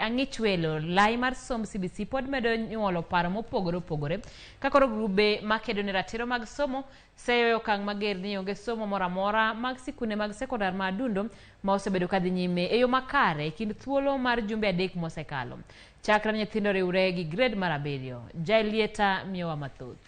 ang'ich welo lai mar somb CBC pod medo nyuolo paro mopogore kakoro grube makedo ne ratiro mag somo seyo okang' mager ni onge somo moramora mag sikunde mag sekondar ma adundo ma osebedo kadhi nyime e yo makare kind thuolo mar jumbe 3 mosekalo. Chakra nyithindo riwruoge grade mar 7 Jailieta miyowa mathoth.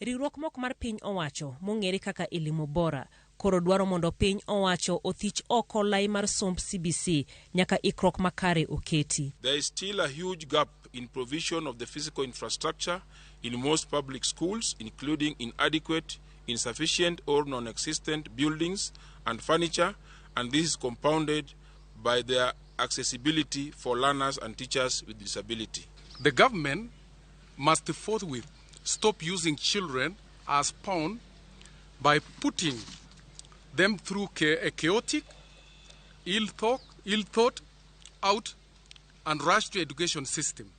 Riwruok mok mar piny owacho mong'ere kaka elimu bora koro dwaro mondo piny owacho othich oko lai mar somb CBC nyaka ikrok makare oketi. There is still a huge gap in provision of the physical infrastructure in most public schools, including inadequate, insufficient or non-existent buildings and furniture, and this is compounded by their accessibility for learners and teachers with disability. The government must forthwith stop using children as pawn by putting them through a chaotic, ill-thought out and rushed to education system.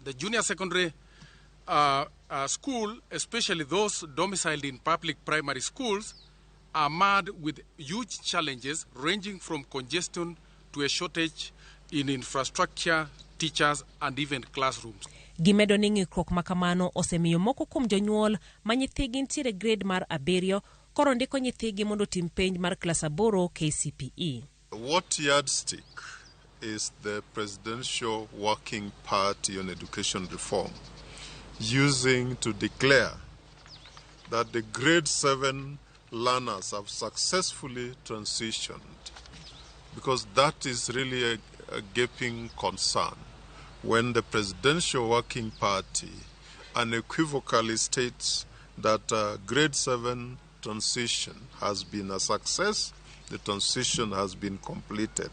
The junior secondary school, especially those domiciled in public primary schools, are marred with huge challenges ranging from congestion to a shortage in infrastructure, teachers and even classrooms. Gimedo ni ng'ikruok makamano osemiyo moko kuom jonyuol ma nyithigi ntiere grade mar 7 koro ndiko nyithigi mondo tim penj mar klas 8 KCPE. What yardstick is the Presidential Working Party on Education Reform using to declare that the grade 7 learners have successfully transitioned? Because that is really a gaping concern when the Presidential Working Party unequivocally states that grade 7 transition has been a success, the transition has been completed.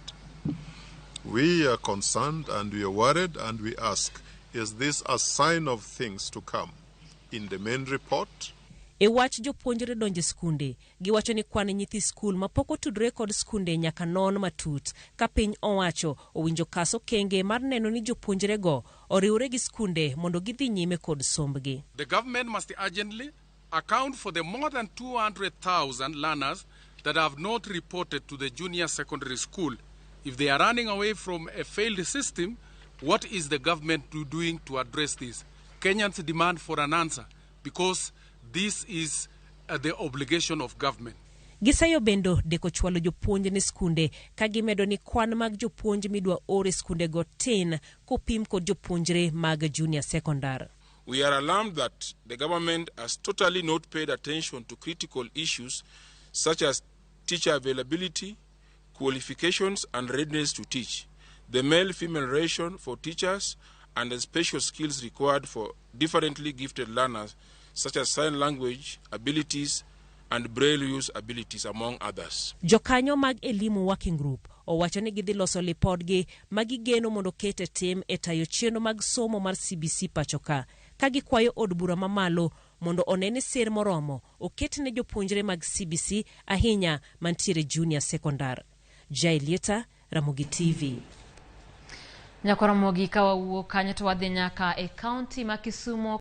We are concerned and we are worried and we ask, is this a sign of things to come? In the main report, E wach jopuonjre donje skunde, giwacho ni kwan nyithi skul mapoko tudre kod skunde nyaka non matut ka piny owacho owinjo kaso kenge mar neno ni jopuonjre go oriwre gi skunde mondo gidhi nyime kod sombgi. The government must urgently account for the more than 200,000 learners that have not reported to the junior secondary school. If they are running away from a failed system, what is the government doing to address this? Kenyans demand for an answer because this is the obligation of government. Gisayo bendo deko chwalo jopuonj ni skunde ka gimedo ni kwan mag jopuonj midwa ore skunde go tin kopim kod jopuonjre mag junior secondary. We are alarmed that the government has totally not paid attention to critical issues such as teacher availability, qualifications and readiness to teach, the male-female ratio for teachers, and the special skills required for differently gifted learners such as sign language abilities and braille use abilities, among others. Jokanyo mag elimu working group owacho ni gidhi loso lipodgi magigeno mondo kete tim e tayo chenro mag somo mar CBC pachoka ka gikwayo od bura mamalo mondo onene sir moromo oket ne jopuonjre mag CBC ahinya mantiere junior secondary. Jailieta, Ramogi TV. Nyakora Ramogi kawa wuok kanyo to wadhi nyaka e county ma Kisumo